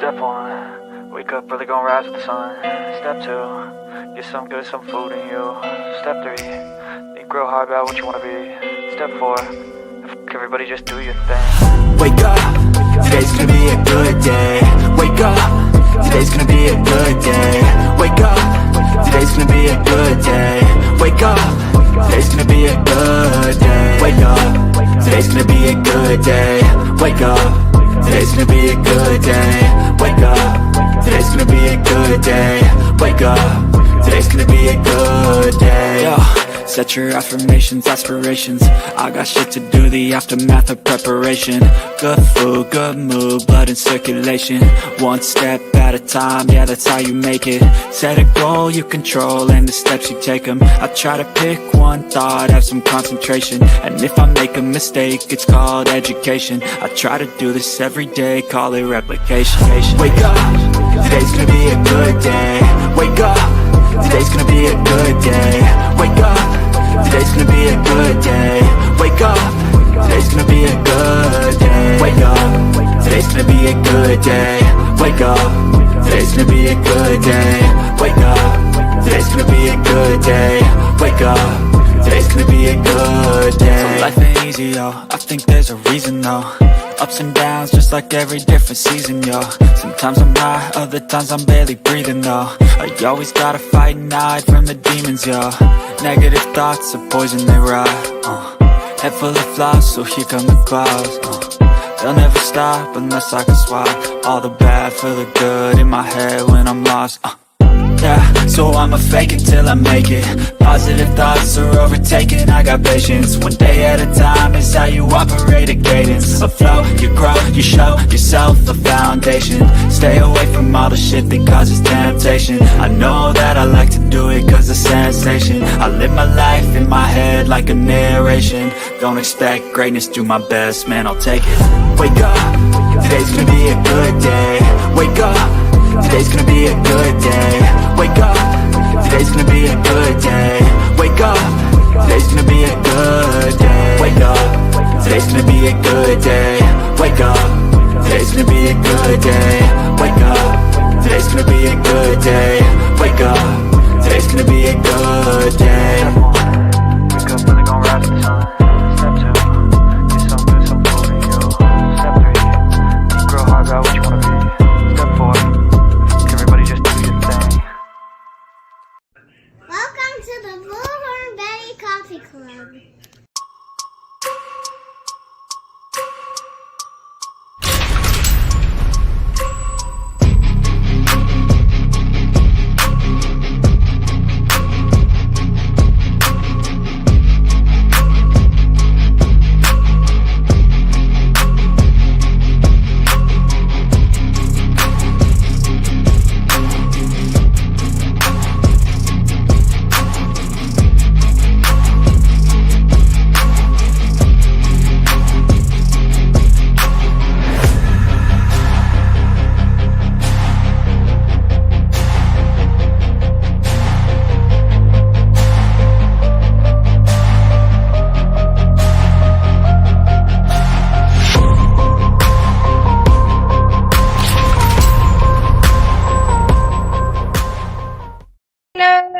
Step 1, wake up, really gonna rise with the sun. Step 2, get some good, some food in you. Step 3, think real hard about what you wanna be. Step 4, everybody just do your thing. Wake up, today's gonna be a good day. Wake up, today's gonna be a good day. Wake up, today's gonna be a good day. Wake up, today's gonna be a good day. Wake up, today's gonna be a good day. Wake up, today's gonna be a good day. Wake up, today's gonna be a good day. Wake up, today's gonna be a good day. Yo, set your affirmations, aspirations. I got shit to do, the aftermath of preparation. Good food, good mood, blood in circulation. One step at a time, yeah, that's how you make it. Set a goal you control and the steps you take them. I try to pick one thought, have some concentration. And if I make a mistake, it's called education. I try to do this every day, call it replication. Wake up, today's gonna be a good day. Wake up, today's gonna be a good day. Wake up, today's gonna be a good day. Wake up, today's gonna be a good day. Wake up, today's gonna be a good day. Wake up, today's gonna be a good day. Wake up, today's gonna be a good day. Wake up, today's gonna be a good day. So life ain't easy, yo, I think there's a reason though. Ups and downs, just like every different season, yo. Sometimes I'm high, other times I'm barely breathing, though. I always gotta fight and hide from the demons, yo. Negative thoughts are poison, they rot. Head full of flies, so here come the clouds. They'll never stop unless I can swap all the bad for the good in my head when I'm lost. Yeah, so I'ma fake it till I make it. Positive thoughts are overtaken, I got patience. One day at a time is how you operate a cadence. A flow, you grow, you show yourself a foundation. Stay away from all the shit that causes temptation. I know that I like to do it cause it's sensation. I live my life in my head like a narration. Don't expect greatness, do my best, man, I'll take it. Wake up, today's gonna be a good day. Wake up, today's gonna be a good day. Wake up, today's gonna be a good day. Wake up, today's gonna be a good day. Wake up, today's gonna be a good day. Wake up, today's gonna be a good day. Wake up, today's gonna be a good day. Wake up, today's gonna be a good day. Wake up, really gonna rise with the sun. Step 2, get some good, some food in you. Step 3, think real hard about what you wanna be. Step 4, everybody just do your thing. Welcome to the Bullhorn Betty Coffee Club.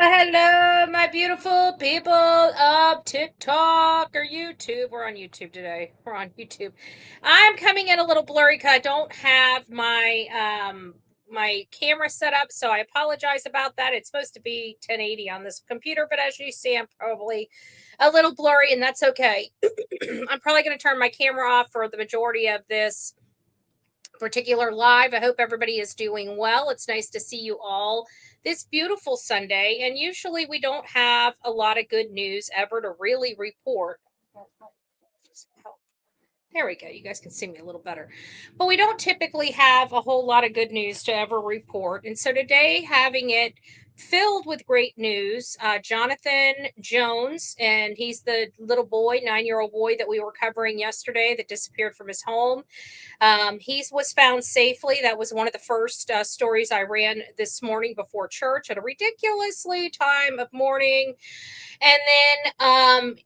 Hello, my beautiful people of TikTok or YouTube. We're on YouTube today. We're on YouTube. I'm coming in a little blurry because I don't have my camera set up, so I apologize about that. It's supposed to be 1080 on this computer, but as you see, I'm probably a little blurry, and that's okay. I'm probably going to turn my camera off for the majority of this particular live. I hope everybody is doing well. It's nice to see you all this beautiful Sunday. And usually we don't have a lot of good news ever to really report. There we go. You guys can see me a little better. But we don't typically have a whole lot of good news to ever report. And so today, having it filled with great news, Jonathan Jones, and he's the little boy, 9-year-old boy that we were covering yesterday that disappeared from his home. He was found safely. That was one of the first stories I ran this morning before church at a ridiculously time of morning. And then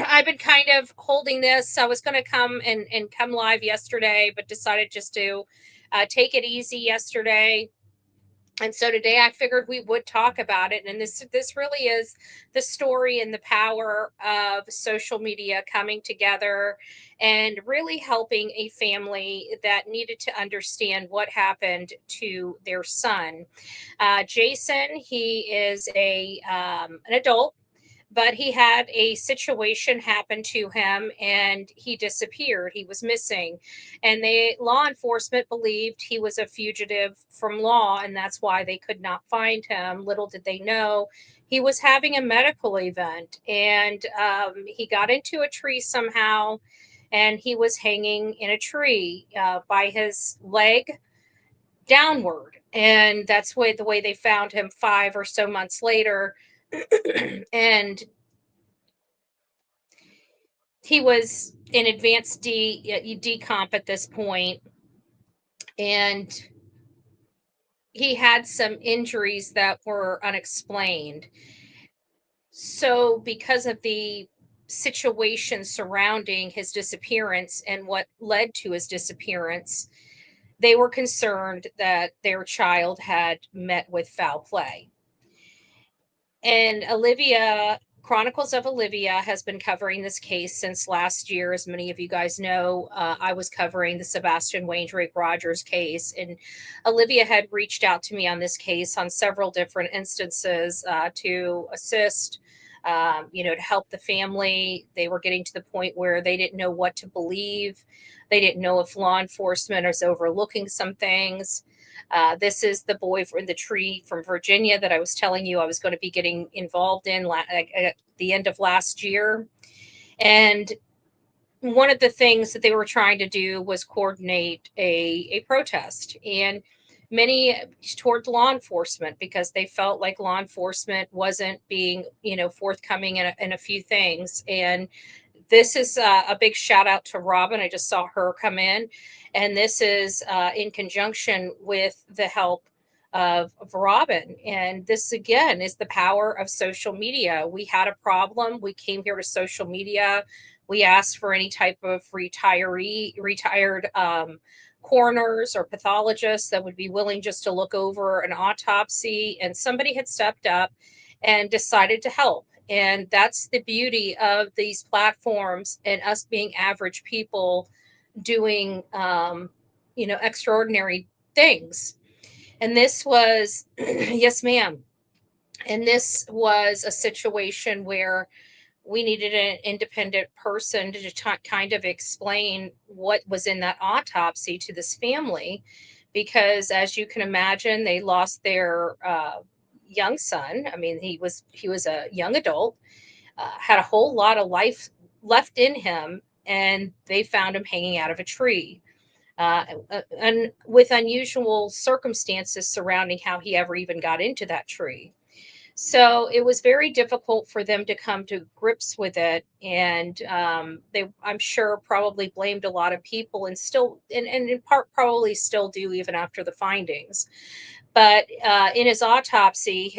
I've been kind of holding this. I was going to come and come live yesterday, but decided just to take it easy yesterday. And so today I figured we would talk about it. And this really is the story and the power of social media coming together and really helping a family that needed to understand what happened to their son. Jason, he is an adult, but he had a situation happen to him and he disappeared. He was missing, and the law enforcement believed he was a fugitive from law, and that's why they could not find him. Little did they know he was having a medical event, and he got into a tree somehow, and he was hanging in a tree by his leg downward, and that's the way they found him 5 or so months later. And he was in advanced decomp at this point, and he had some injuries that were unexplained. So, because of the situation surrounding his disappearance and what led to his disappearance, they were concerned that their child had met with foul play. And Chronicles of Olivia has been covering this case since last year. As many of you guys know, I was covering the Sebastian Wayne Drake Rogers case, and Olivia had reached out to me on this case on several different instances to assist, to help the family. They were getting to the point where they didn't know what to believe. They didn't know if law enforcement is overlooking some things. This is the boy in the tree from Virginia that I was telling you I was going to be getting involved in at the end of last year. And one of the things that they were trying to do was coordinate a protest, and many toward law enforcement, because they felt like law enforcement wasn't being, forthcoming in a few things. And this is a big shout out to Robin. I just saw her come in. And this is in conjunction with the help of Robin. And this, again, is the power of social media. We had a problem. We came here to social media. We asked for any type of retired coroners or pathologists that would be willing just to look over an autopsy. And somebody had stepped up and decided to help. And that's the beauty of these platforms and us being average people doing, extraordinary things. And this was, yes, ma'am. And this was a situation where we needed an independent person to kind of explain what was in that autopsy to this family, because as you can imagine, they lost their young son. I mean, he was a young adult, had a whole lot of life left in him, and they found him hanging out of a tree. And with unusual circumstances surrounding how he ever even got into that tree. So it was very difficult for them to come to grips with it, and they, I'm sure, probably blamed a lot of people, and in part probably still do even after the findings. But in his autopsy,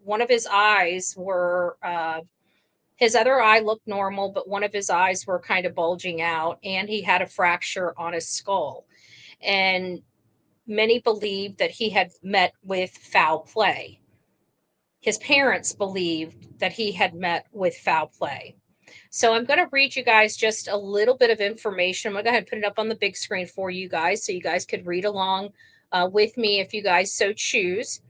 one of his eyes were. His other eye looked normal, but one of his eyes were kind of bulging out, and he had a fracture on his skull. And many believed that he had met with foul play. His parents believed that he had met with foul play. So I'm going to read you guys just a little bit of information. I'm going to go ahead and put it up on the big screen for you guys so you guys could read along with me if you guys so choose.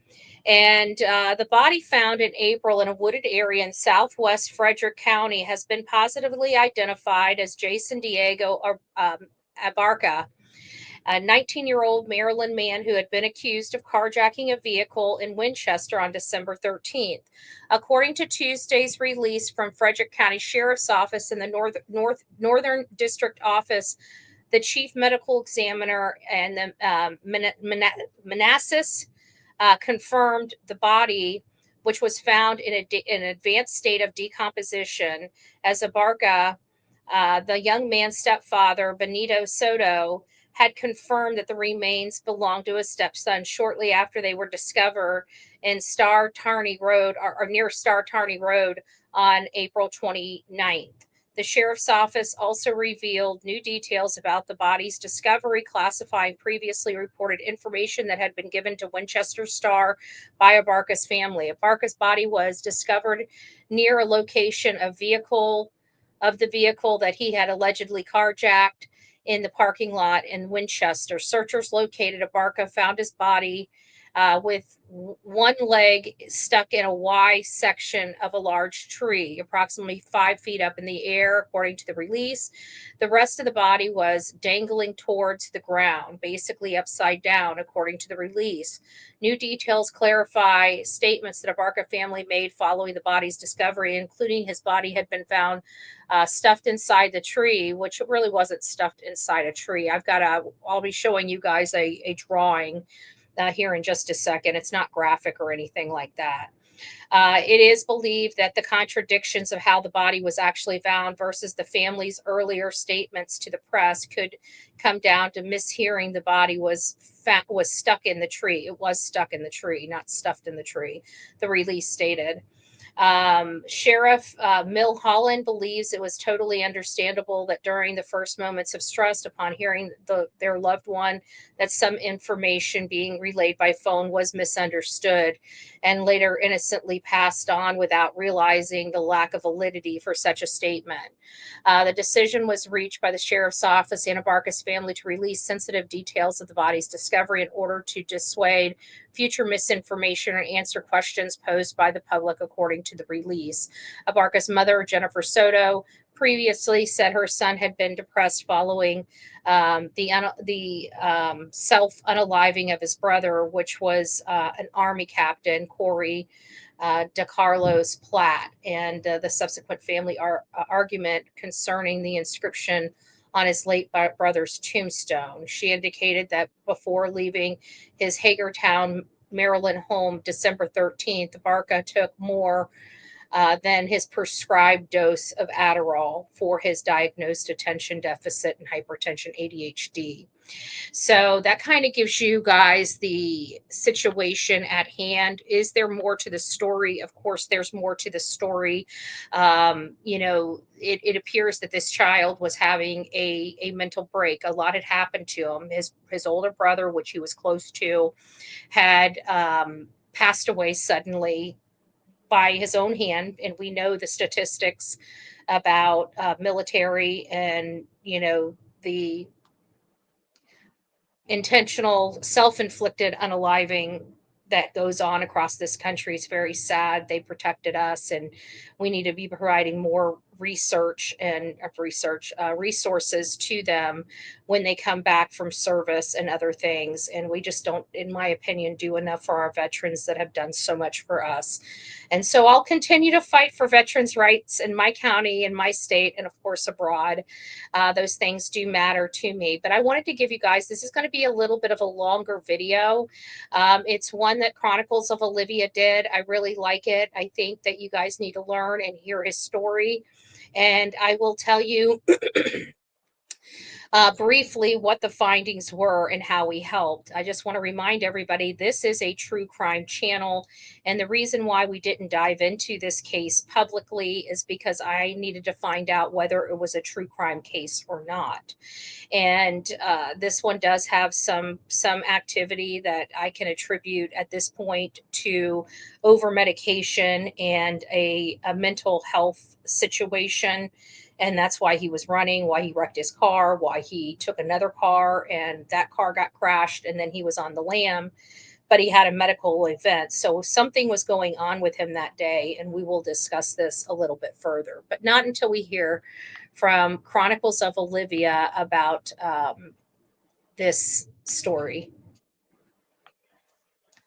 And the body found in April in a wooded area in southwest Frederick County has been positively identified as Jason Diego Abarca, a 19-year-old Maryland man who had been accused of carjacking a vehicle in Winchester on December 13th. According to Tuesday's release from Frederick County Sheriff's Office in the Northern District Office, the chief medical examiner and the Manassas confirmed the body, which was found in an advanced state of decomposition, as Abarca, the young man's stepfather, Benito Soto, had confirmed that the remains belonged to his stepson shortly after they were discovered in Star Tarney Road, or near Star Tarney Road, on April 29th. The sheriff's office also revealed new details about the body's discovery, classifying previously reported information that had been given to Winchester Star by Abarca's family. Abarca's body was discovered near a location of the vehicle that he had allegedly carjacked in the parking lot in Winchester. Searchers located Abarca, found his body with one leg stuck in a Y section of a large tree, approximately 5 feet up in the air, according to the release. The rest of the body was dangling towards the ground, basically upside down, according to the release. New details clarify statements that Abarca family made following the body's discovery, including his body had been found stuffed inside the tree, which really wasn't stuffed inside a tree. I'll be showing you guys a drawing here in just a second. It's not graphic or anything like that. It is believed that the contradictions of how the body was actually found versus the family's earlier statements to the press could come down to mishearing the body was stuck in the tree. It was stuck in the tree, not stuffed in the tree, the release stated. Sheriff Millholland believes it was totally understandable that during the first moments of stress upon hearing their loved one, that some information being relayed by phone was misunderstood and later innocently passed on without realizing the lack of validity for such a statement. The decision was reached by the sheriff's office and Abarca's family to release sensitive details of the body's discovery in order to dissuade future misinformation and answer questions posed by the public, according to the release. Abarca's mother, Jennifer Soto, previously said her son had been depressed following the self-unaliving of his brother, which was an Army captain, Corey DeCarlos Platt, and the subsequent family argument concerning the inscription on his late brother's tombstone. She indicated that before leaving his Hagerstown, Maryland home December 13th, Abarca took more than his prescribed dose of Adderall for his diagnosed attention deficit and hypertension, ADHD. So that kind of gives you guys the situation at hand. Is there more to the story? Of course, there's more to the story. It appears that this child was having a mental break. A lot had happened to him. His older brother, which he was close to, had passed away suddenly by his own hand. And we know the statistics about military and, the intentional self-inflicted unaliving that goes on across this country is very sad. They protected us, and we need to be providing more resources to them when they come back from service and other things. And we just don't, in my opinion, do enough for our veterans that have done so much for us. And so I'll continue to fight for veterans' rights in my county, in my state, and of course abroad. Those things do matter to me. But I wanted to give you guys, this is going to be a little bit of a longer video. It's one that Chronicles of Olivia did. I really like it. I think that you guys need to learn and hear his story. And I will tell you briefly what the findings were and how we helped. I just want to remind everybody this is a true crime channel. And the reason why we didn't dive into this case publicly is because I needed to find out whether it was a true crime case or not. And this one does have some activity that I can attribute at this point to over medication and a mental health situation. And that's why he was running, why he wrecked his car, why he took another car and that car got crashed and then he was on the lam. But he had a medical event. So something was going on with him that day. And we will discuss this a little bit further, but not until we hear from Chronicles of Olivia about this story.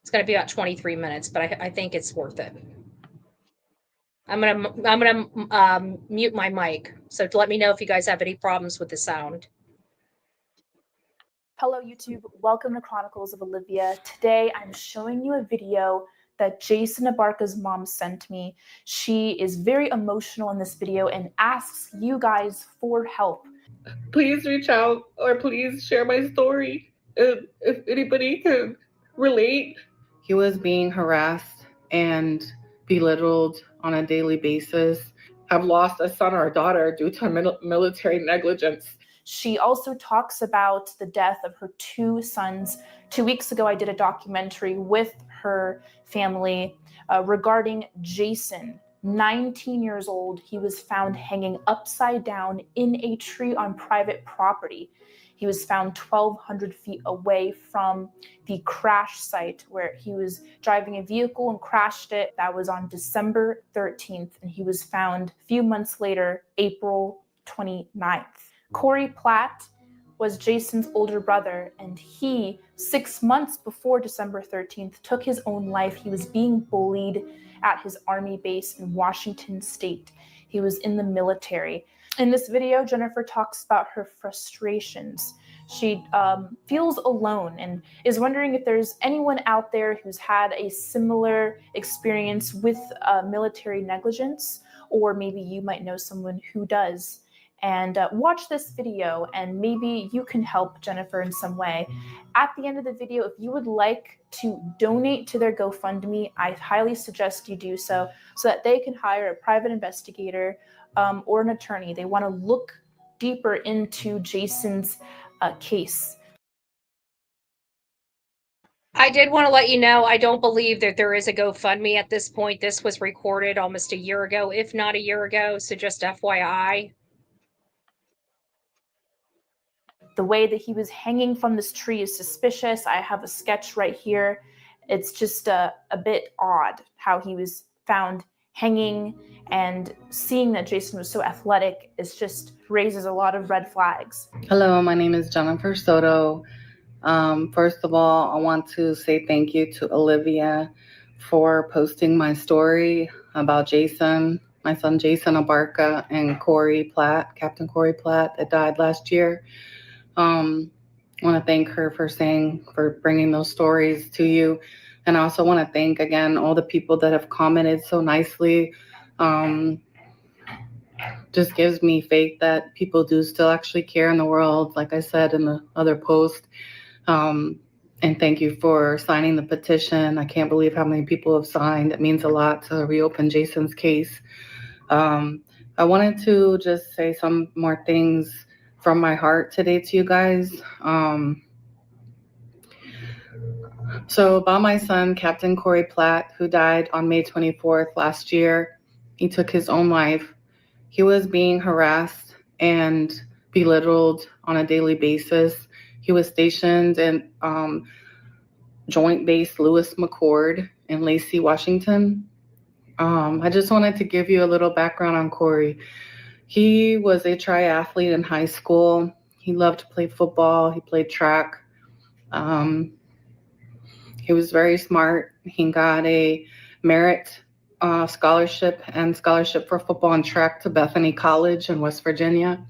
It's going to be about 23 minutes, but I think it's worth it. I'm gonna mute my mic. So let me know if you guys have any problems with the sound. Hello YouTube, welcome to Chronicles of Olivia. Today I'm showing you a video that Jason Abarca's mom sent me. She is very emotional in this video and asks you guys for help. Please reach out or please share my story if anybody can relate. He was being harassed and belittled on a daily basis. have lost a son or a daughter due to military negligence. She also talks about the death of her 2 sons. 2 weeks ago, I did a documentary with her family regarding Jason, 19 years old. He was found hanging upside down in a tree on private property. He was found 1,200 feet away from the crash site where he was driving a vehicle and crashed it. That was on December 13th, and he was found a few months later, April 29th. Corey Platt was Jason's older brother, and he, 6 months before December 13th, took his own life. He was being bullied at his army base in Washington State. He was in the military. In this video, Jennifer talks about her frustrations. She feels alone and is wondering if there's anyone out there who's had a similar experience with military negligence, or maybe you might know someone who does. And watch this video and maybe you can help Jennifer in some way. At the end of the video, if you would like to donate to their GoFundMe, I highly suggest you do so that they can hire a private investigator or an attorney. They want to look deeper into Jason's case. I did want to let you know, I don't believe that there is a GoFundMe at this point. This was recorded almost a year ago, if not a year ago, so just FYI. The way that he was hanging from this tree is suspicious. I have a sketch right here. It's just a bit odd how he was found hanging, and seeing that Jason was so athletic just raises a lot of red flags. Hello, my name is Jennifer Soto. First of all, I want to say thank you to Olivia for posting my story about Jason, my son Jason Abarca, and Corey Platt, Captain Corey Platt, that died last year. I want to thank her for bringing those stories to you. And I also want to thank, again, all the people that have commented so nicely. Just gives me faith that people do still actually care in the world, like I said in the other post. And thank you for signing the petition. I can't believe how many people have signed. It means a lot to reopen Jason's case. I wanted to just say some more things from my heart today to you guys. So about my son, Captain Corey Platt, who died on May 24th last year. He took his own life. He was being harassed and belittled on a daily basis. He was stationed in Joint Base Lewis McChord in Lacey, Washington. I just wanted to give you a little background on Corey. He was a triathlete in high school. He loved to play football. He played track. He was very smart. He got a merit scholarship for football and track to Bethany College in West Virginia.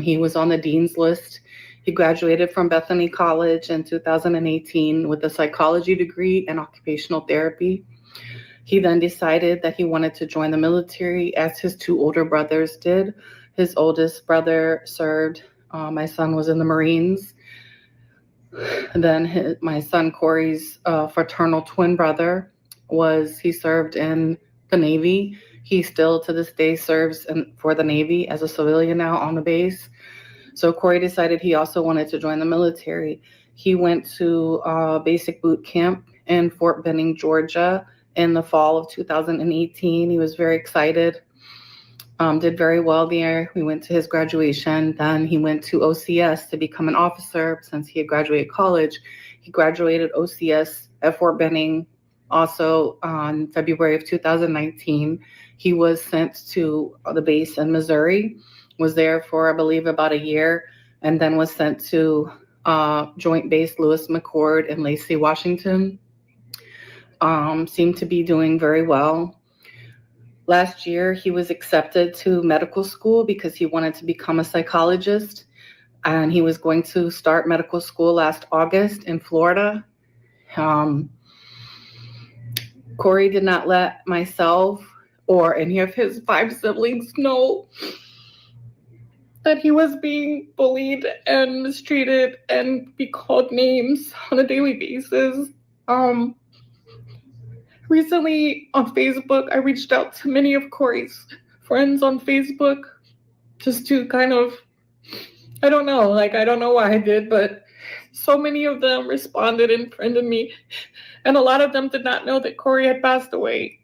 He was on the dean's list. He graduated from Bethany College in 2018 with a psychology degree and occupational therapy. He then decided that he wanted to join the military, as his 2 older brothers did. His oldest brother served. My son was in the Marines. And then my son Corey's fraternal twin brother he served in the Navy. He still to this day serves for the Navy as a civilian now on the base. So Corey decided he also wanted to join the military. He went to basic boot camp in Fort Benning, Georgia in the fall of 2018. He was very excited, did very well there. We went to his graduation. Then he went to OCS to become an officer since he had graduated college. He graduated OCS at Fort Benning also on February of 2019. He was sent to the base in Missouri, was there for, I believe, about a year, and then was sent to Joint Base Lewis McChord in Lacey, Washington. Seemed to be doing very well. Last year, he was accepted to medical school because he wanted to become a psychologist, and he was going to start medical school last August in Florida. Corey did not let myself or any of his 5 siblings know that he was being bullied and mistreated and be called names on a daily basis. Recently on Facebook, I reached out to many of Corey's friends on Facebook just to kind of, I don't know why I did, but so many of them responded and friended me. And a lot of them did not know that Corey had passed away.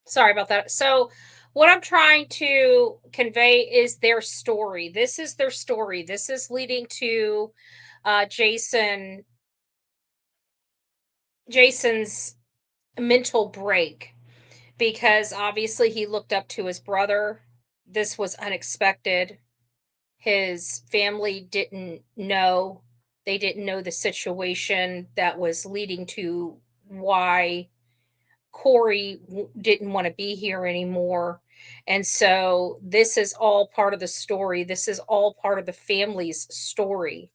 Sorry about that. So what I'm trying to convey is their story. This is their story. This is leading to Jason's mental break, because obviously he looked up to his brother. This was unexpected. His family didn't know. They didn't know the situation that was leading to why Corey didn't want to be here anymore. And so this is all part of the story. This is all part of the family's story.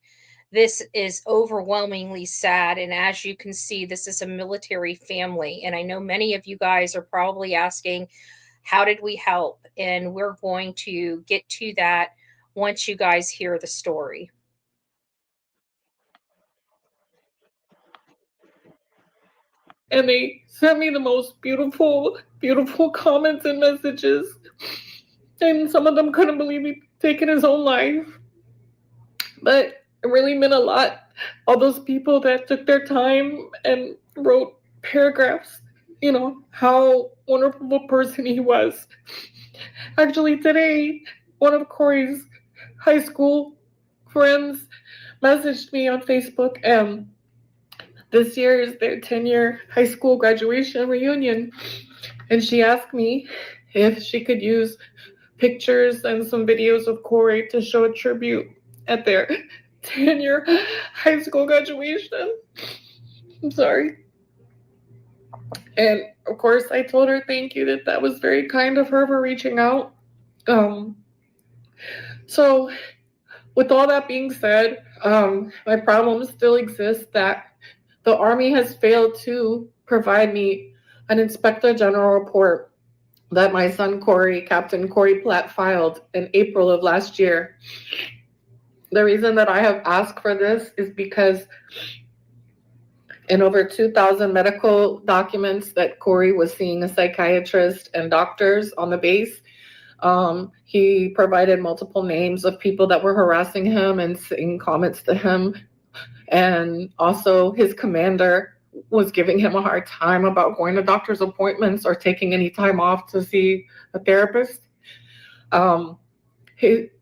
This is overwhelmingly sad. And as you can see, this is a military family. And I know many of you guys are probably asking, how did we help? And we're going to get to that once you guys hear the story. And they sent me the most beautiful, beautiful comments and messages. And some of them couldn't believe he'd taken his own life. But it really meant a lot. All those people that took their time and wrote paragraphs, how wonderful a person he was. Actually, today, one of Corey's high school friends messaged me on Facebook, and this year is their 10-year high school graduation reunion. And she asked me if she could use pictures and some videos of Corey to show a tribute at their 10-year high school graduation. I'm sorry. And of course, I told her thank you, that was very kind of her for reaching out. So with all that being said, my problem still exists that the Army has failed to provide me an Inspector General report that my son Corey, Captain Corey Platt, filed in April of last year. The reason that I have asked for this is because in over 2,000 medical documents that Corey was seeing a psychiatrist and doctors on the base, he provided multiple names of people that were harassing him and saying comments to him. And also his commander was giving him a hard time about going to doctor's appointments or taking any time off to see a therapist.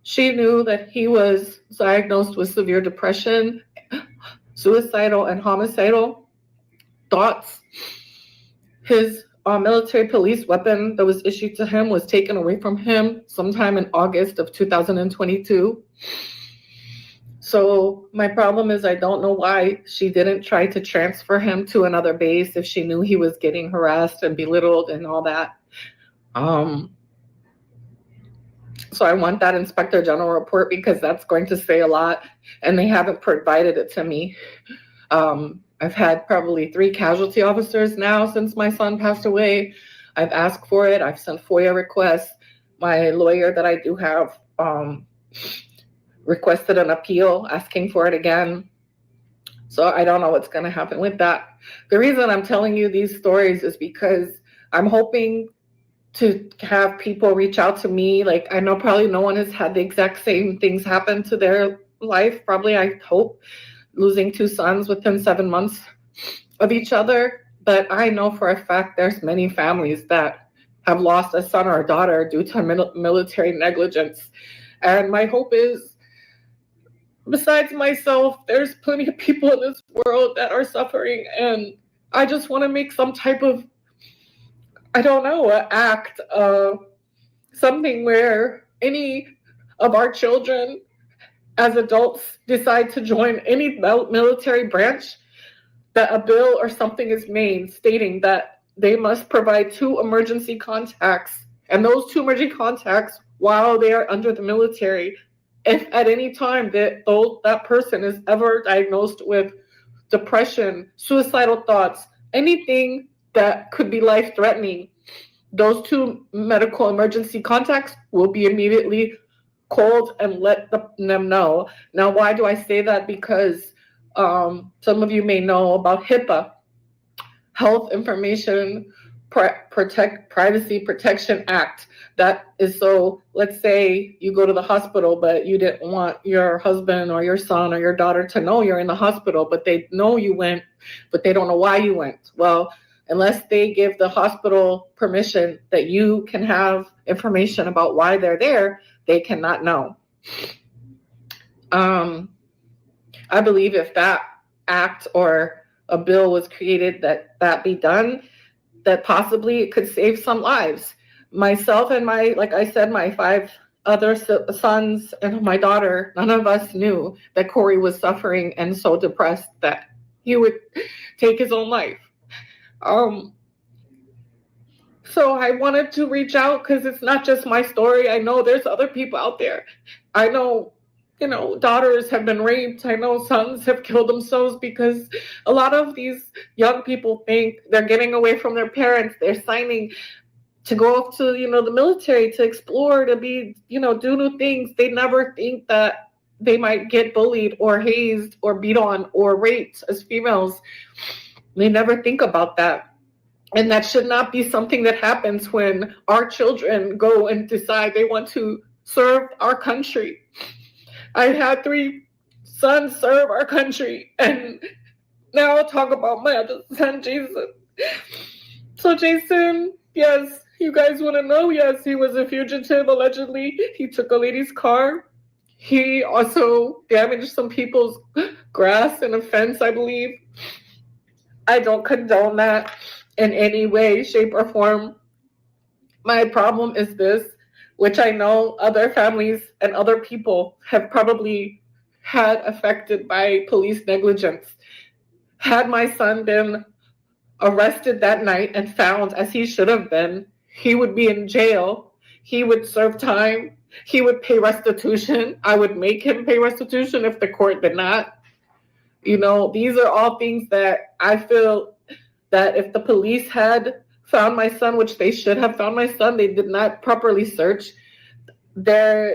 She knew that he was diagnosed with severe depression, suicidal and homicidal thoughts. His military police weapon that was issued to him was taken away from him sometime in August of 2022. So my problem is I don't know why she didn't try to transfer him to another base if she knew he was getting harassed and belittled and all that. So I want that Inspector General report because that's going to say a lot, and they haven't provided it to me. I've had probably 3 casualty officers now since my son passed away. I've asked for it. I've sent FOIA requests. My lawyer that I do have requested an appeal asking for it again. So I don't know what's going to happen with that. The reason I'm telling you these stories is because I'm hoping to have people reach out to me. Like, I know probably no one has had the exact same things happen to their life. Probably, I hope, losing 2 sons within 7 months of each other. But I know for a fact there's many families that have lost a son or a daughter due to military negligence. And my hope is, besides myself, there's plenty of people in this world that are suffering. And I just want to make some type of, I don't know, an act, something where any of our children as adults decide to join any military branch, that a bill or something is made stating that they must provide 2 emergency contacts. And those 2 emergency contacts, while they are under the military, if at any time that person is ever diagnosed with depression, suicidal thoughts, anything that could be life-threatening, those 2 medical emergency contacts will be immediately called and let them know. Now, why do I say that? Because some of you may know about HIPAA, Health Information Privacy Protection Act. That is, so let's say you go to the hospital, but you didn't want your husband or your son or your daughter to know you're in the hospital, but they know you went, but they don't know why you went. Well, unless they give the hospital permission that you can have information about why they're there, they cannot know. I believe if that act or a bill was created that be done, that possibly it could save some lives. Myself and like I said, my 5 other sons and my daughter, none of us knew that Corey was suffering and so depressed that he would take his own life. So I wanted to reach out because it's not just my story. I know there's other people out there. I know, daughters have been raped. I know sons have killed themselves because a lot of these young people think they're getting away from their parents. They're signing to go off to, the military, to explore, to be, do new things. They never think that they might get bullied or hazed or beat on or raped as females. They never think about that. And that should not be something that happens when our children go and decide they want to serve our country. I had 3 sons serve our country, and now I'll talk about my other son, Jason. So Jason, yes, you guys want to know, yes, he was a fugitive, allegedly. He took a lady's car. He also damaged some people's grass and a fence, I believe. I don't condone that in any way, shape, or form. My problem is this, which I know other families and other people have probably had affected by police negligence. Had my son been arrested that night and found as he should have been, he would be in jail. He would serve time. He would pay restitution. I would make him pay restitution if the court did not. These are all things that I feel that if the police had found my son, which they should have found my son, they did not properly search. I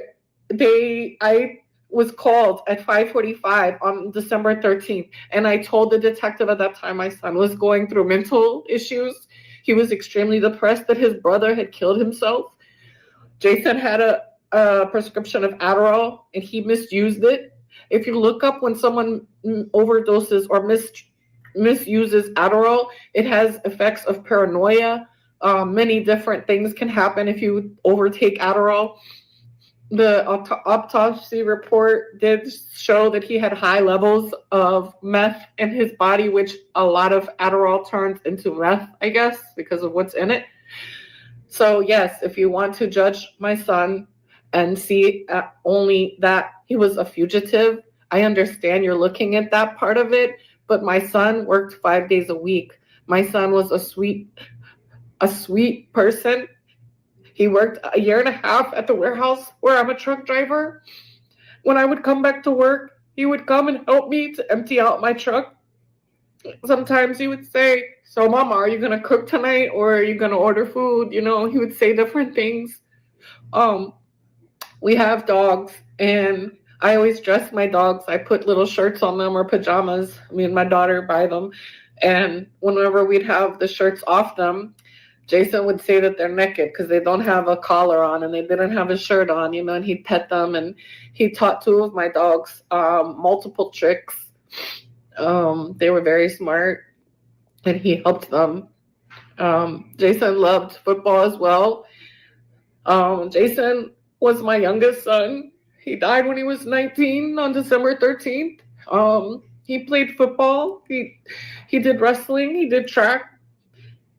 was called at 5:45 on December 13th, and I told the detective at that time my son was going through mental issues. He was extremely depressed that his brother had killed himself. Jason had a prescription of Adderall, and he misused it. If you look up when someone overdoses or misuses Adderall, it has effects of paranoia. Many different things can happen if you overtake Adderall. The autopsy report did show that he had high levels of meth in his body, which a lot of Adderall turns into meth, I guess, because of what's in it. So yes, if you want to judge my son and see only that he was a fugitive, I understand you're looking at that part of it, but my son worked 5 days a week. My son was a sweet person. He worked 1.5 years at the warehouse where I'm a truck driver. When I would come back to work, he would come and help me to empty out my truck. Sometimes he would say, "So Mama, are you going to cook tonight or are you going to order food?" He would say different things. We have dogs, and I always dress my dogs. I put little shirts on them or pajamas. Me and my daughter buy them. And whenever we'd have the shirts off them, Jason would say that they're naked because they don't have a collar on and they didn't have a shirt on, and he'd pet them. And he taught 2 of my dogs multiple tricks. They were very smart, and he helped them. Jason loved football as well. Jason was my youngest son. He died when he was 19 on December 13th. He played football. He did wrestling. He did track.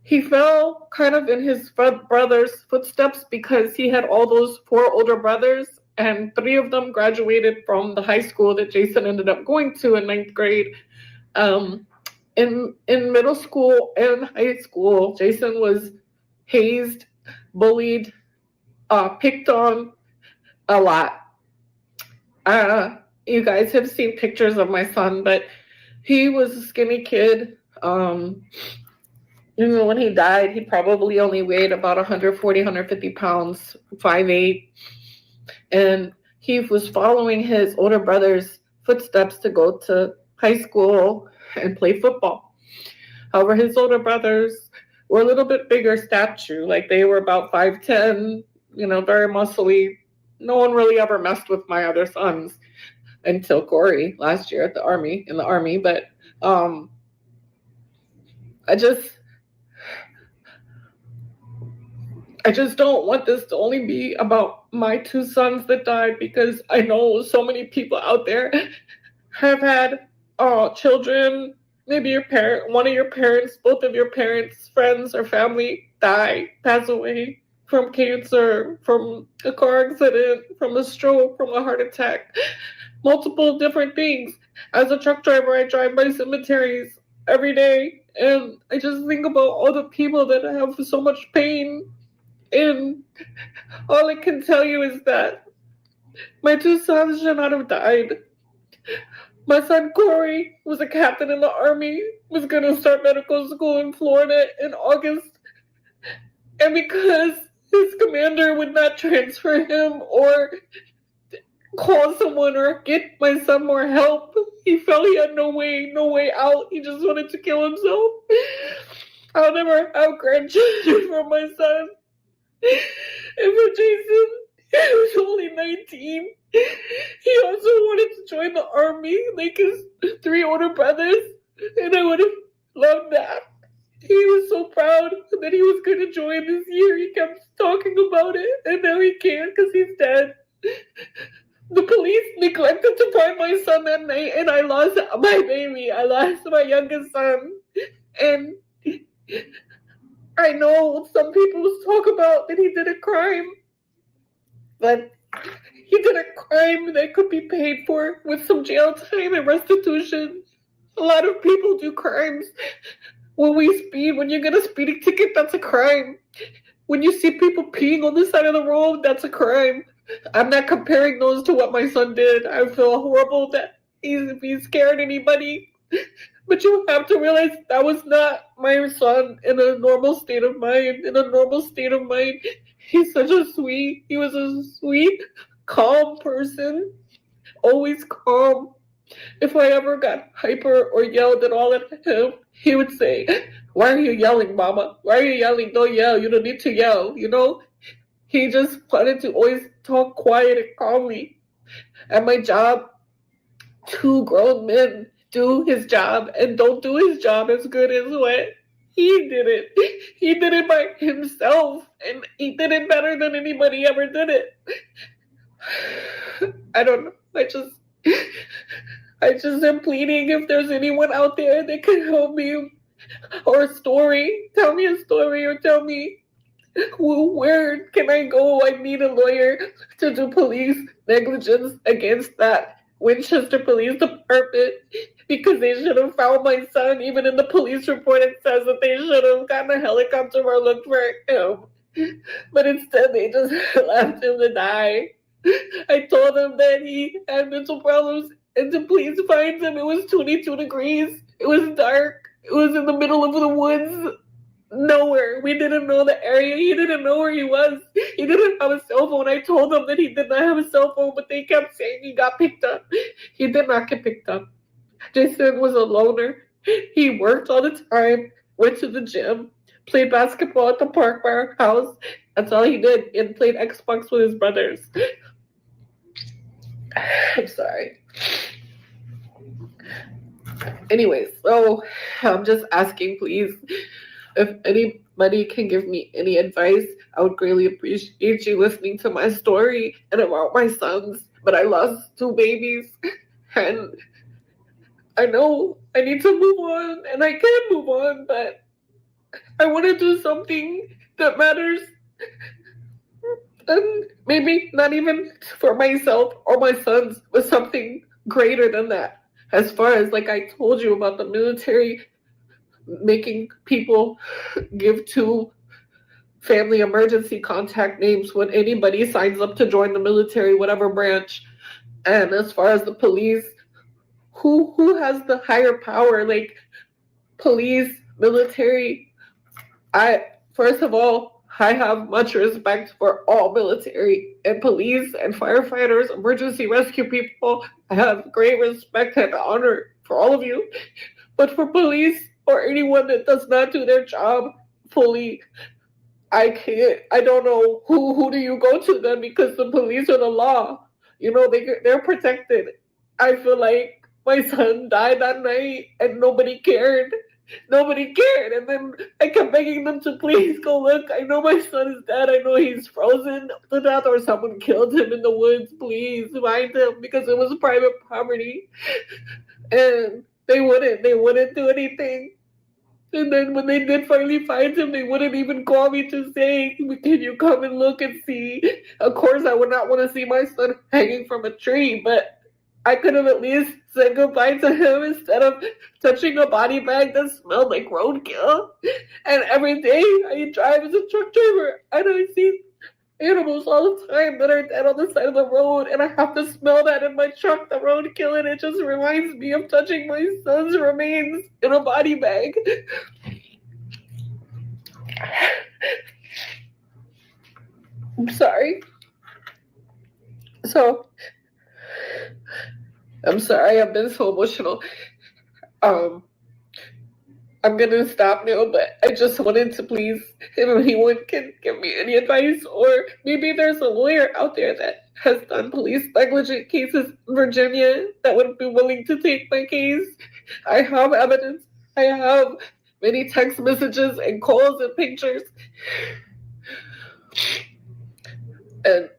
He fell kind of in his brother's footsteps because he had all those 4 older brothers, and 3 of them graduated from the high school that Jason ended up going to in 9th grade. In middle school and high school, Jason was hazed, bullied, picked on a lot. You guys have seen pictures of my son, but he was a skinny kid. When he died, he probably only weighed about 140, 150 pounds, 5'8". And he was following his older brother's footsteps to go to high school and play football. However, his older brothers were a little bit bigger stature. Like they were about 5'10", very muscly. No one really ever messed with my other sons until Corey last year in the army. But I just don't want this to only be about my two sons that died, because I know so many people out there have had children, maybe one of your parents, both of your parents, friends or family pass away from cancer, from a car accident, from a stroke, from a heart attack, multiple different things. As a truck driver, I drive by cemeteries every day, and I just think about all the people that have so much pain. And all I can tell you is that my two sons should not have died. My son Corey was a captain in the Army, was going to start medical school in Florida in August. And because his commander would not transfer him or call someone or get my son more help, he felt he had no way out. He just wanted to kill himself. I'll never have grandchildren for my son. And for Jason, he was only 19. He also wanted to join the Army like his 3 older brothers, and I would have loved that. He was so proud that he was going to join this year. He kept talking about it, and now he can't because he's dead. The police neglected to find my son that night, and I lost my baby. I lost my youngest son. And I know some people talk about that he did a crime, but he did a crime that could be paid for with some jail time and restitution. A lot of people do crimes. When we speed, when you get a speeding ticket, that's a crime. When you see people peeing on the side of the road, that's a crime. I'm not comparing those to what my son did. I feel horrible that if he scared anybody. But you have to realize that was not my son in a normal state of mind. He was a sweet, calm person. Always calm. If I ever got hyper or yelled at all at him, he would say, "Why are you yelling, Mama? Why are you yelling? Don't yell. You don't need to yell." He just wanted to always talk quiet and calmly. At my job, 2 grown men do his job and don't do his job as good as what he did it. He did it by himself, and he did it better than anybody ever did it. I don't know. I just am pleading if there's anyone out there that can help me, or a story. Tell me a story, or tell me where can I go? I need a lawyer to do police negligence against that Winchester Police Department, because they should have found my son. Even in the police report, it says that they should have gotten a helicopter or looked for him. But instead, they just left him to die. I told them that he had mental problems and to please find him. It was 22 degrees. It was dark. It was in the middle of the woods. Nowhere. We didn't know the area. He didn't know where he was. He didn't have a cell phone. I told him that he did not have a cell phone, but they kept saying he got picked up. He did not get picked up. Jason was a loner. He worked all the time, went to the gym, played basketball at the park by our house. That's all he did, and played Xbox with his brothers. I'm sorry. Anyways, so I'm just asking, please, if anybody can give me any advice. I would greatly appreciate you listening to my story and about my sons. But I lost 2 babies, and I know I need to move on, and I can move on, but I want to do something that matters. And maybe not even for myself or my sons, but something greater than that. As far as, like I told you about the military making people give 2 family emergency contact names when anybody signs up to join the military, whatever branch. And as far as the police, who has the higher power? Like police, military. First of all, I have much respect for all military and police and firefighters, emergency rescue people. I have great respect and honor for all of you. But for police or anyone that does not do their job, fully, I can't, I don't know who do you go to then, because the police or the law, you know, they're protected. I feel like my son died that night and nobody cared. Nobody cared. And then I kept begging them to please go look. I know my son is dead. I know he's frozen to death or someone killed him in the woods. Please find him, because it was private property. And they wouldn't do anything. And then when they did finally find him, they wouldn't even call me to say, can you come and look and see? Of course, I would not want to see my son hanging from a tree, but I could have at least said goodbye to him instead of touching a body bag that smelled like roadkill. And every day I drive as a truck driver, and I see animals all the time that are dead on the side of the road, and I have to smell that in my truck, the roadkill, and it just reminds me of touching my son's remains in a body bag. I'm sorry. So, I'm sorry I've been so emotional. I'm gonna stop now, but I just wanted to please, if anyone can give me any advice, or maybe there's a lawyer out there that has done police negligent cases in Virginia that would be willing to take my case. I have evidence. I have many text messages and calls and pictures. And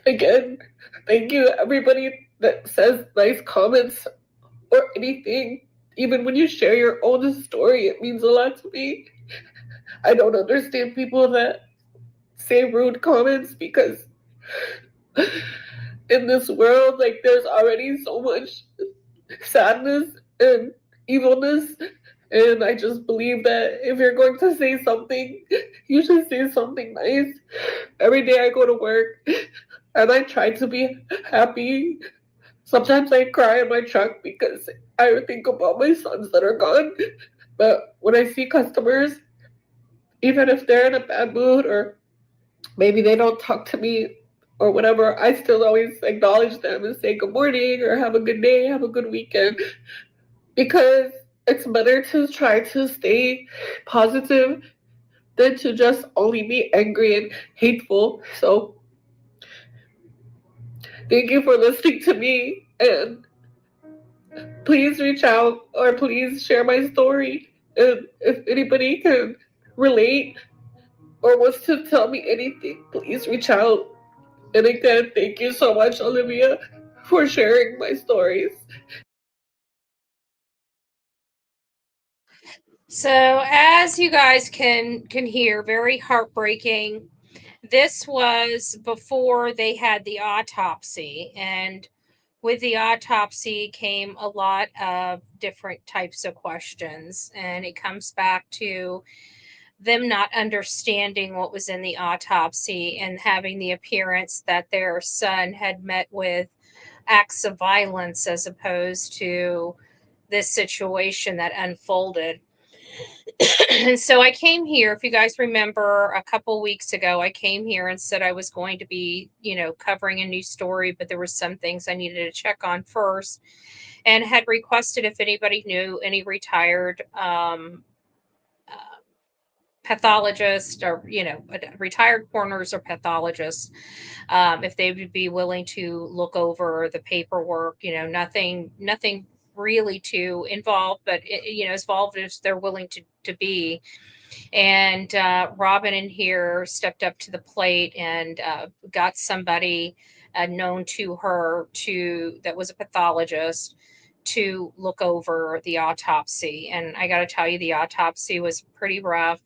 again, thank you everybody that says nice comments or anything. Even when you share your own story, it means a lot to me. I don't understand people that say rude comments, because in this world, like, there's already so much sadness and evilness. And I just believe that if you're going to say something, you should say something nice. Every day I go to work and I try to be happy. Sometimes I cry in my truck because I think about my sons that are gone. But when I see customers, even if they're in a bad mood or maybe they don't talk to me or whatever, I still always acknowledge them and say good morning or have a good day, have a good weekend. Because it's better to try to stay positive than to just only be angry and hateful. So thank you for listening to me, and please reach out or please share my story. And if anybody can relate or wants to tell me anything, please reach out. And again, thank you so much, Olivia, for sharing my stories. So as you guys can hear, very heartbreaking. This was before they had the autopsy, and with the autopsy came a lot of different types of questions, and it comes back to them not understanding what was in the autopsy and having the appearance that their son had met with acts of violence as opposed to this situation that unfolded. And so I came here, if you guys remember a couple weeks ago, I came here and said I was going to be, covering a new story, but there were some things I needed to check on first, and had requested if anybody knew any retired uh, pathologists, or retired coroners or pathologists, if they would be willing to look over the paperwork. Nothing really too involved, but as involved as they're willing to be. And Robin in here stepped up to the plate and got somebody known to her that was a pathologist to look over the autopsy. And I got to tell you, the autopsy was pretty rough,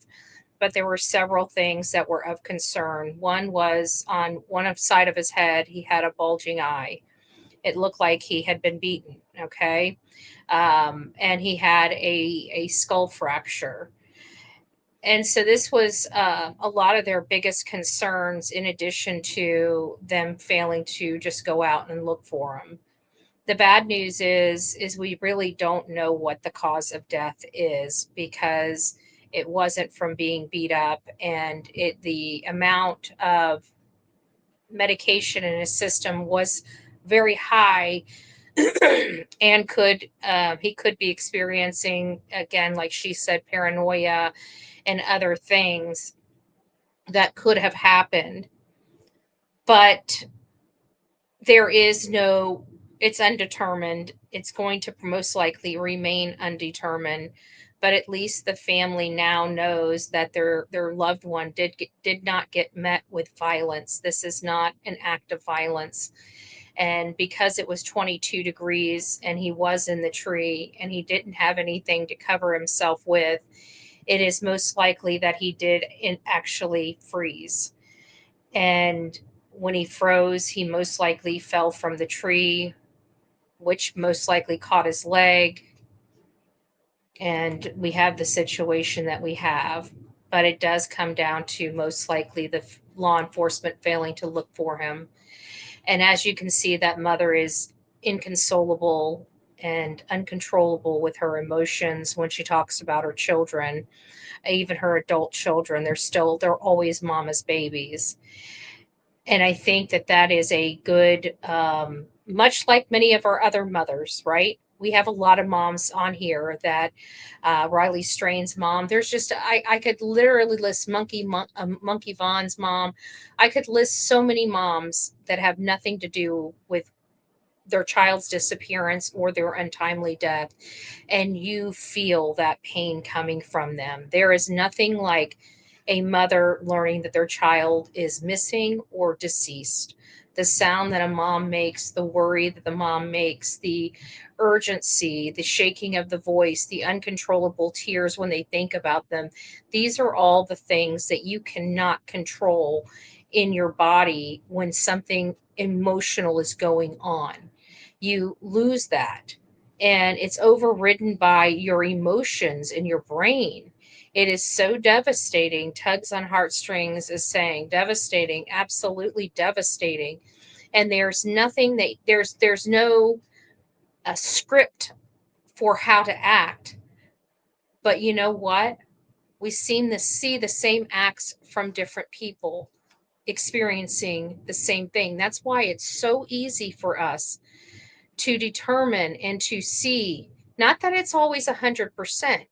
but there were several things that were of concern. One was on one side of his head, he had a bulging eye. It looked like he had been beaten. Okay. And he had a skull fracture. And so this was a lot of their biggest concerns, in addition to them failing to just go out and look for him. The bad news is we really don't know what the cause of death is, because it wasn't from being beat up, and the amount of medication in his system was very high and he could be experiencing, again, like she said, paranoia and other things that could have happened. But there is no, it's undetermined. It's going to most likely remain undetermined. But at least the family now knows that their loved one did not get met with violence. This is not an act of violence. And because it was 22 degrees and he was in the tree and he didn't have anything to cover himself with, it is most likely that he did actually freeze. And when he froze, he most likely fell from the tree, which most likely caught his leg. And we have the situation that we have. But it does come down to most likely the law enforcement failing to look for him. And as you can see, that mother is inconsolable and uncontrollable with her emotions when she talks about her children, even her adult children. They're always mama's babies. And I think that is a good, much like many of our other mothers, right? We have a lot of moms on here that Riley Strain's mom. There's just I could literally list Monkey Vaughn's mom. I could list so many moms that have nothing to do with their child's disappearance or their untimely death, and you feel that pain coming from them. There is nothing like a mother learning that their child is missing or deceased. The sound that a mom makes, the worry that the mom makes, the urgency, the shaking of the voice, the uncontrollable tears when they think about them, these are all the things that you cannot control in your body when something emotional is going on. You lose that, and it's overridden by your emotions in your brain. It is so devastating. Tugs on Heartstrings is saying devastating, absolutely devastating. And there's nothing that there's no script for how to act. But you know what? We seem to see the same acts from different people experiencing the same thing. That's why it's so easy for us to determine and to see, not that it's always 100%,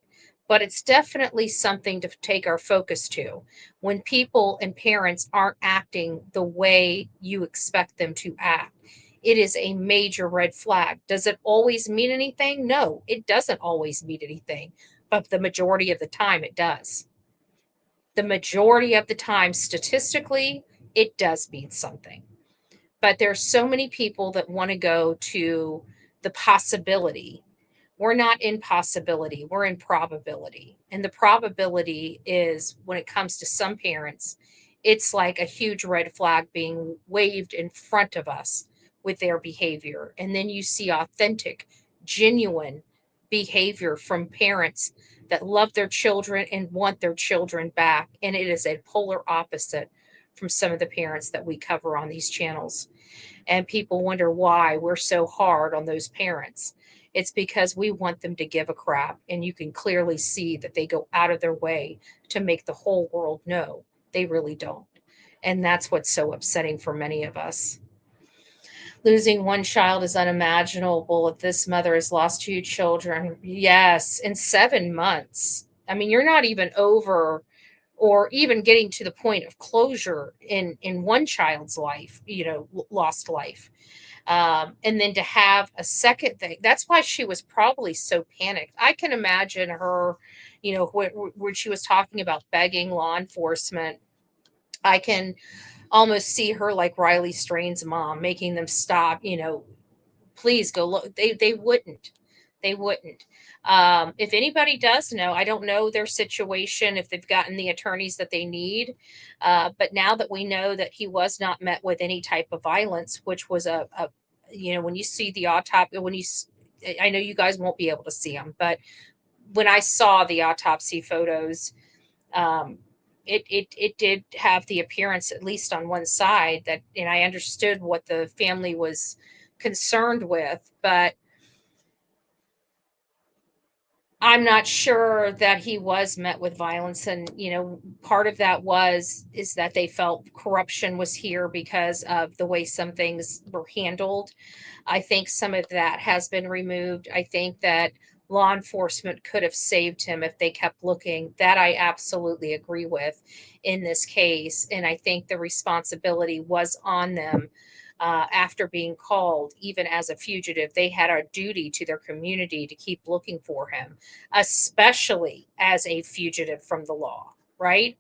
but it's definitely something to take our focus to when people and parents aren't acting the way you expect them to act. It is a major red flag. Does it always mean anything? No, it doesn't always mean anything, but the majority of the time it does. The majority of the time, statistically, it does mean something. But there's so many people that want to go to the possibility. We're not in possibility, we're in probability. And the probability is, when it comes to some parents, it's like a huge red flag being waved in front of us with their behavior. And then you see authentic, genuine behavior from parents that love their children and want their children back. And it is a polar opposite from some of the parents that we cover on these channels. And people wonder why we're so hard on those parents. It's because we want them to give a crap. And you can clearly see that they go out of their way to make the whole world know they really don't. And that's what's so upsetting for many of us. Losing one child is unimaginable. If this mother has lost two children, yes, in 7 months. I mean, you're not even over or even getting to the point of closure in one child's life, lost life. And then to have a second thing, that's why she was probably so panicked. I can imagine her, when she was talking about begging law enforcement. I can almost see her like Riley Strain's mom, making them stop, please go look. They wouldn't. They wouldn't. If anybody does know, I don't know their situation, if they've gotten the attorneys that they need. But now that we know that he was not met with any type of violence, which was when you see the autopsy, I know you guys won't be able to see them, but when I saw the autopsy photos, it did have the appearance, at least on one side, that, and I understood what the family was concerned with, but I'm not sure that he was met with violence, and part of that is that they felt corruption was here because of the way some things were handled. I think some of that has been removed. I think that law enforcement could have saved him if they kept looking. That I absolutely agree with in this case. And I think the responsibility was on them after being called, even as a fugitive. They had a duty to their community to keep looking for him, especially as a fugitive from the law, right?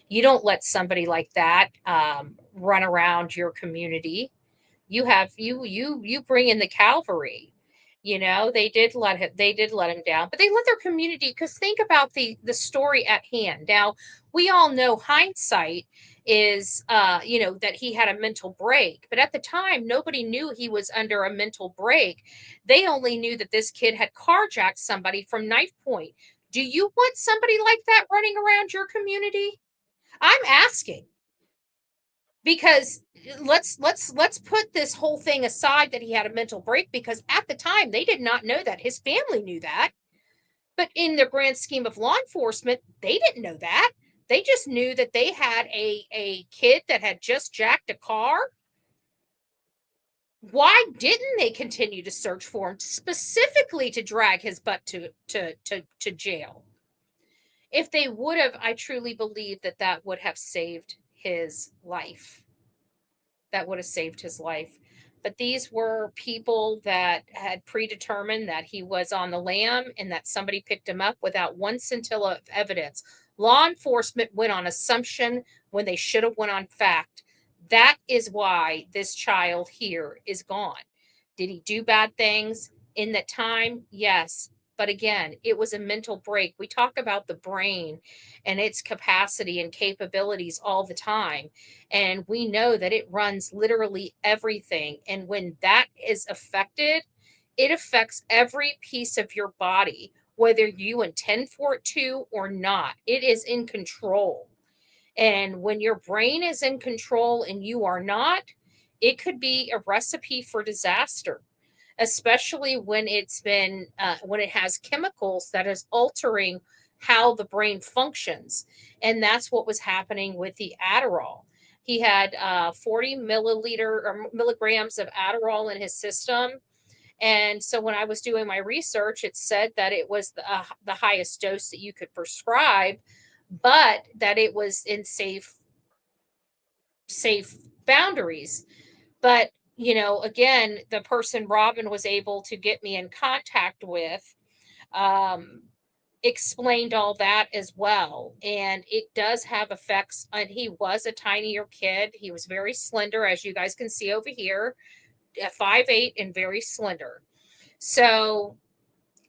You don't let somebody like that run around your community. You bring in the cavalry. They did let him down, but they let their community, because think about the story at hand. Now, we all know hindsight is that he had a mental break, but at the time nobody knew he was under a mental break. They only knew that this kid had carjacked somebody from knife point. Do you want somebody like that running around your community? I'm asking, because let's put this whole thing aside that he had a mental break, because at the time they did not know that. His family knew that, but in the grand scheme of law enforcement, they didn't know that. They just knew that they had a kid that had just jacked a car. Why didn't they continue to search for him, specifically to drag his butt to jail? If they would have, I truly believe that that would have saved his life. That would have saved his life. But these were people that had predetermined that he was on the lam and that somebody picked him up without one scintilla of evidence. Law enforcement went on assumption when they should have went on fact. That is why this child here is gone. Did he do bad things in that time? Yes. But again, it was a mental break. We talk about the brain and its capacity and capabilities all the time. And we know that it runs literally everything. And when that is affected, it affects every piece of your body, whether you intend for it to or not. It is in control. And when your brain is in control and you are not, it could be a recipe for disaster, especially when it has chemicals that is altering how the brain functions. And that's what was happening with the Adderall. He had 40 milliliter or milligrams of Adderall in his system. And so when I was doing my research, it said that it was the highest dose that you could prescribe, but that it was in safe boundaries. But again, the person Robin was able to get me in contact with um, explained all that as well. And it does have effects. And he was a tinier kid. He was very slender, as you guys can see over here, at 5'8" and very slender. So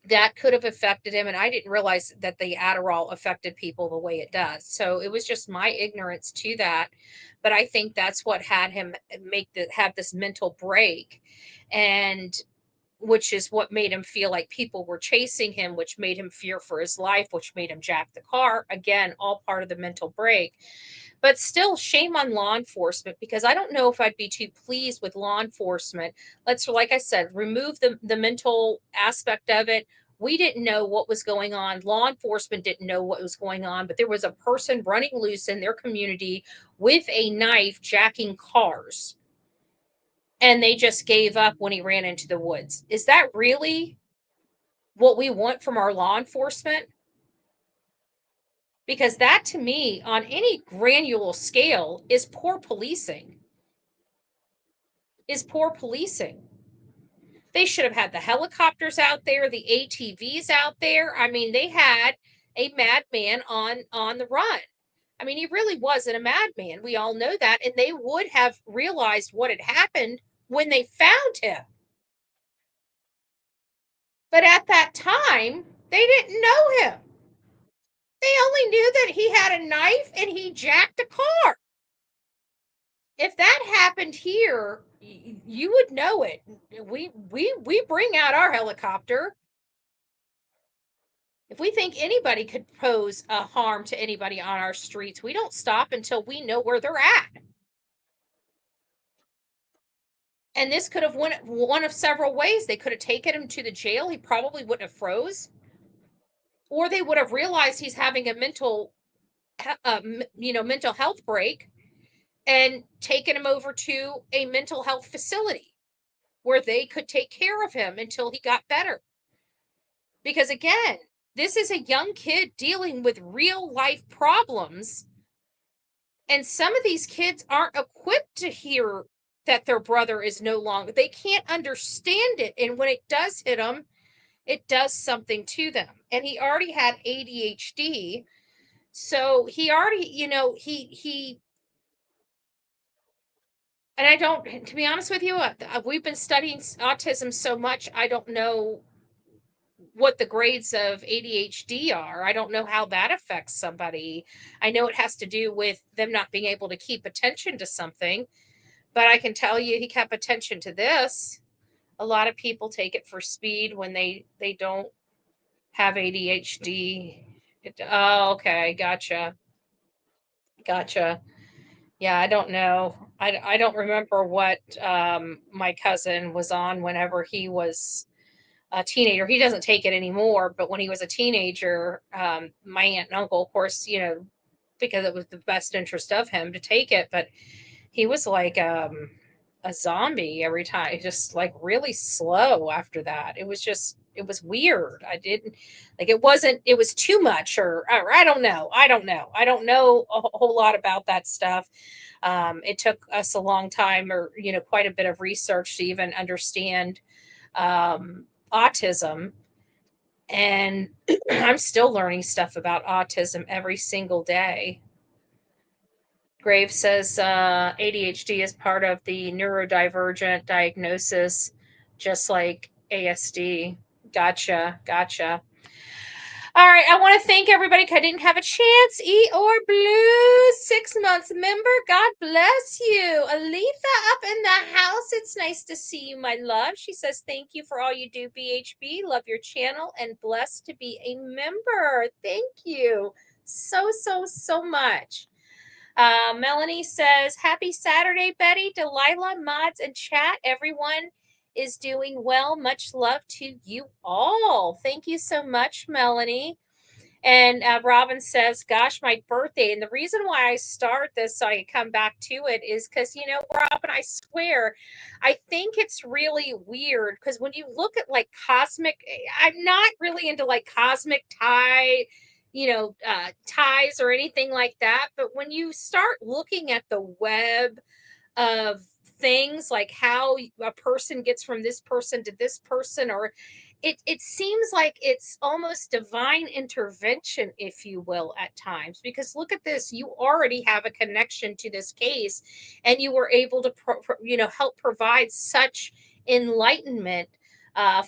that could have affected him. And I didn't realize that the Adderall affected people the way it does. So it was just my ignorance to that. But I think that's what had him have this mental break. And which is what made him feel like people were chasing him, which made him fear for his life, which made him jack the car. Again, all part of the mental break. But still, shame on law enforcement, because I don't know if I'd be too pleased with law enforcement. Like I said, remove the mental aspect of it. We didn't know what was going on. Law enforcement didn't know what was going on, but there was a person running loose in their community with a knife jacking cars. And they just gave up when he ran into the woods. Is that really what we want from our law enforcement? Because that, to me, on any granular scale, is poor policing. They should have had the helicopters out there, the ATVs out there. I mean, they had a madman on the run. I mean, he really wasn't a madman. We all know that. And they would have realized what had happened when they found him. But at that time, they didn't know him. They only knew that he had a knife and he jacked a car. If that happened here, you would know it. We bring out our helicopter. If we think anybody could pose a harm to anybody on our streets, we don't stop until we know where they're at. And this could have went one of several ways. They could have taken him to the jail. He probably wouldn't have froze. or they would have realized he's having a mental health break and taken him over to a mental health facility where they could take care of him until he got better. Because again, this is a young kid dealing with real life problems. And some of these kids aren't equipped to hear that their brother is no longer, they can't understand it. And when it does hit them, it does something to them. And he already had ADHD. So he already, he and I don't, to be honest with you, we've been studying autism so much, I don't know what the grades of ADHD are. I don't know how that affects somebody. I know it has to do with them not being able to keep attention to something, but I can tell you he kept attention to this. A lot of people take it for speed when they don't have ADHD. Oh, okay, gotcha. Gotcha. Yeah, I don't know. I don't remember what my cousin was on whenever he was a teenager. He doesn't take it anymore, but when he was a teenager, my aunt and uncle, of course, because it was the best interest of him to take it, but he was like a zombie every time, just like really slow after that. It was weird. I didn't like it was too much, or I don't know. I don't know a whole lot about that stuff. It took us a long time, or quite a bit of research to even understand autism. And I'm still learning stuff about autism every single day. Graves says ADHD is part of the neurodivergent diagnosis, just like ASD. Gotcha. All right, I want to thank everybody because I didn't have a chance. E or Blue, 6 months member. God bless you. Aletha up in the house. It's nice to see you, my love. She says, thank you for all you do, BHB. Love your channel and blessed to be a member. Thank you so much. Melanie says, happy Saturday, Betty, Delilah, mods, and chat. Everyone is doing well. Much love to you all. Thank you so much, Melanie. And Robin says, gosh, my birthday. And the reason why I start this so I can come back to it is because, Robin, I swear, I think it's really weird because when you look at like cosmic, I'm not really into like cosmic ties or anything like that. But when you start looking at the web of things, like how a person gets from this person to this person, or it seems like it's almost divine intervention, if you will, at times, because look at this, you already have a connection to this case and you were able to help provide such enlightenment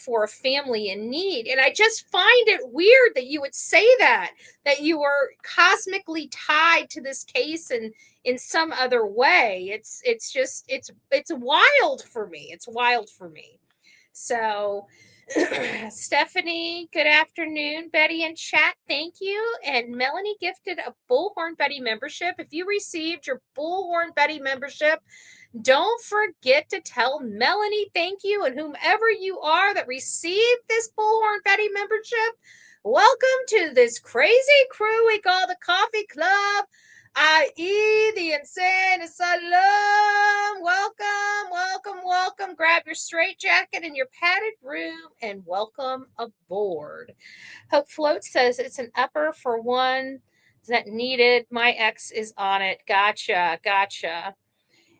for a family in need. And I just find it weird that you would say that you were cosmically tied to this case and in some other way. It's just it's wild for me. It's wild for me. So Stephanie, good afternoon. Betty in chat, thank you. And Melanie gifted a Bullhorn Betty membership. If you received your Bullhorn Betty membership, don't forget to tell Melanie thank you, and whomever you are that received this Bullhorn Betty membership, welcome to this crazy crew we call the Coffee Club, i.e. the Insane Asylum. Welcome. Grab your straitjacket and your padded room and welcome aboard. Hope Float says it's an upper for one that needed. My ex is on it. Gotcha.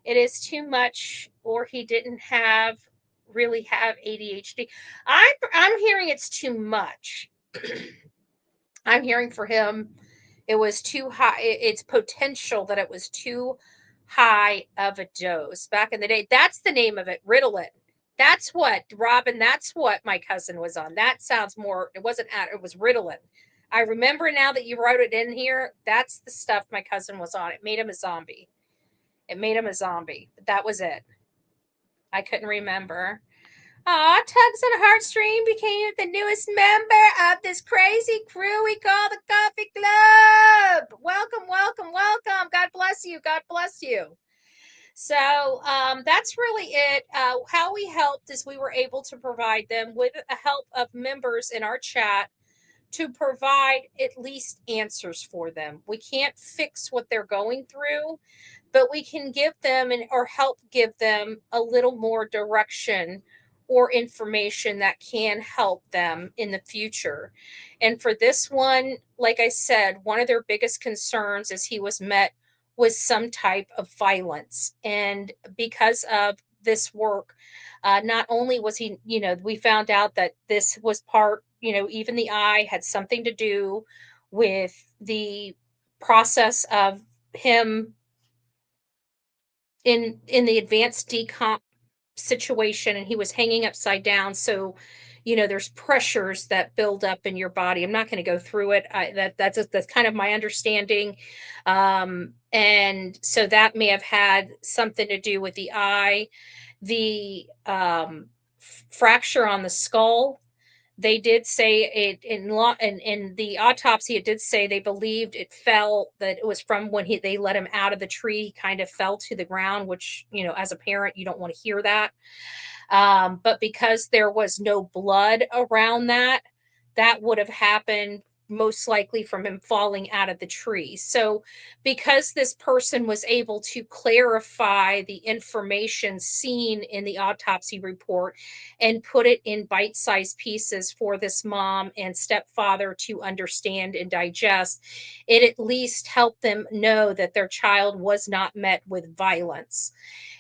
It is too much, or he didn't really have ADHD. I'm hearing it's too much. I'm hearing for him it was too high. It's potential that it was too high of a dose back in the day. That's the name of it, Ritalin. That's what, Robin, that's what my cousin was on. That sounds more, it was Ritalin. I remember now that you wrote it in here. That's the stuff my cousin was on. It made him a zombie. But that was it. I couldn't remember. Aw, Tugs and Heartstring became the newest member of this crazy crew we call the Coffee Club. Welcome. God bless you. So that's really it. How we helped is we were able to provide them with the help of members in our chat to provide at least answers for them. We can't fix what they're going through, but we can give them or help give them a little more direction or information that can help them in the future. And for this one, like I said, one of their biggest concerns is he was met with some type of violence. And because of this work, not only was he, we found out that this was part, even the eye had something to do with the process of him in the advanced decomp situation, and he was hanging upside down. So there's pressures that build up in your body. I'm not going to go through it. That's kind of my understanding. And so that may have had something to do with the eye. The fracture on the skull, they did say it in the autopsy, it did say they believed that it was from when they let him out of the tree, he kind of fell to the ground, which, as a parent, you don't want to hear that. But because there was no blood around that would have happened most likely from him falling out of the tree. So, because this person was able to clarify the information seen in the autopsy report and put it in bite sized pieces for this mom and stepfather to understand and digest, it at least helped them know that their child was not met with violence.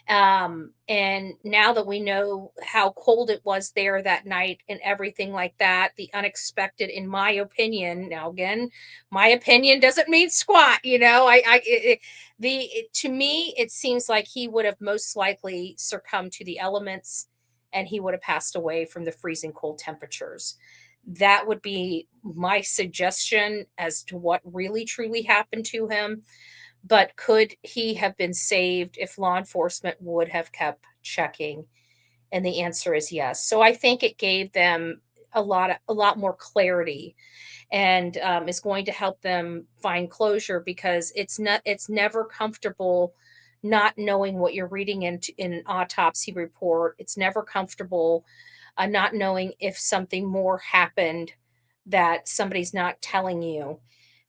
And now that we know how cold it was there that night and everything like that, the unexpected, in my opinion, now again, my opinion doesn't mean squat, to me, it seems like he would have most likely succumbed to the elements and he would have passed away from the freezing cold temperatures. That would be my suggestion as to what really truly happened to him. But could he have been saved if law enforcement would have kept checking? And the answer is yes. So I think it gave them a lot more clarity, and is going to help them find closure, because it's never comfortable not knowing what you're reading in an autopsy report. It's never comfortable not knowing if something more happened that somebody's not telling you.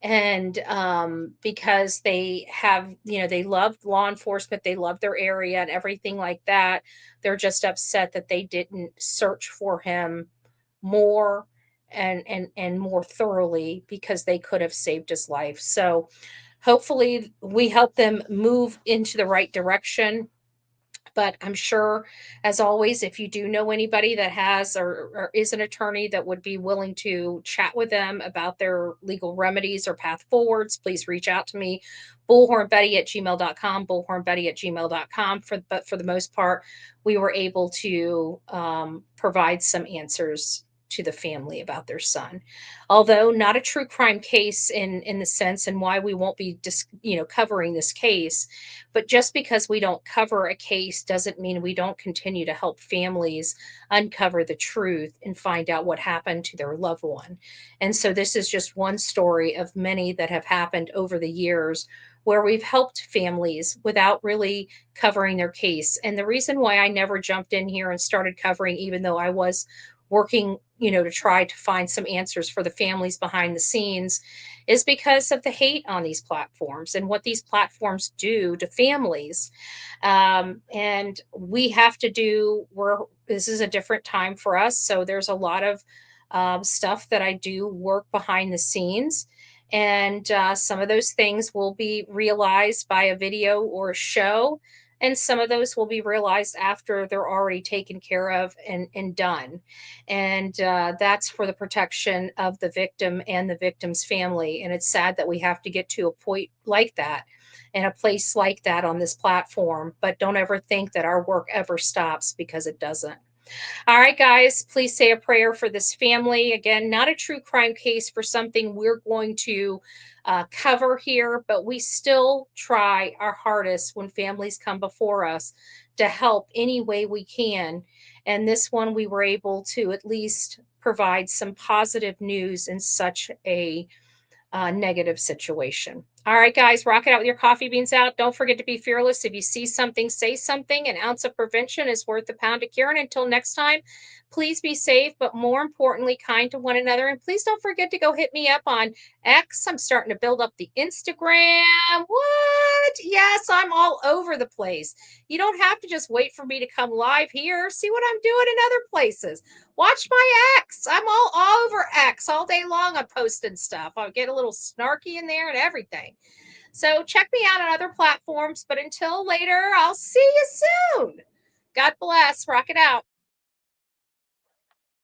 And because they love law enforcement, they love their area and everything like that, they're just upset that they didn't search for him more and more thoroughly, because they could have saved his life. So hopefully we help them move into the right direction. But I'm sure, as always, if you do know anybody that has or is an attorney that would be willing to chat with them about their legal remedies or path forwards, please reach out to me. Bullhornbetty@gmail.com, bullhornbetty@gmail.com. But for the most part, we were able to provide some answers to the family about their son. Although not a true crime case in the sense, and why we won't be covering this case. But just because we don't cover a case doesn't mean we don't continue to help families uncover the truth and find out what happened to their loved one. And so this is just one story of many that have happened over the years where we've helped families without really covering their case. And the reason why I never jumped in here and started covering, even though I was working, to try to find some answers for the families behind the scenes, is because of the hate on these platforms and what these platforms do to families. And we have to this is a different time for us. So there's a lot of stuff that I do work behind the scenes. And some of those things will be realized by a video or a show. And some of those will be realized after they're already taken care of and done. And that's for the protection of the victim and the victim's family. And it's sad that we have to get to a point like that and a place like that on this platform. But don't ever think that our work ever stops, because it doesn't. All right, guys, please say a prayer for this family. Again, not a true crime case for something we're going to cover here, but we still try our hardest when families come before us to help any way we can. And this one, we were able to at least provide some positive news in such a negative situation. All right, guys, rock it out with your coffee beans out. Don't forget to be fearless. If you see something, say something. An ounce of prevention is worth a pound of cure. And until next time, please be safe, but more importantly, kind to one another. And please don't forget to go hit me up on X. I'm starting to build up the Instagram. What? Yes, I'm all over the place. You don't have to just wait for me to come live here. See what I'm doing in other places. Watch my X. I'm all over X all day long. I'm posting stuff. I'll get a little snarky in there and everything. So check me out on other platforms. But until later, I'll see you soon. God bless. Rock it out.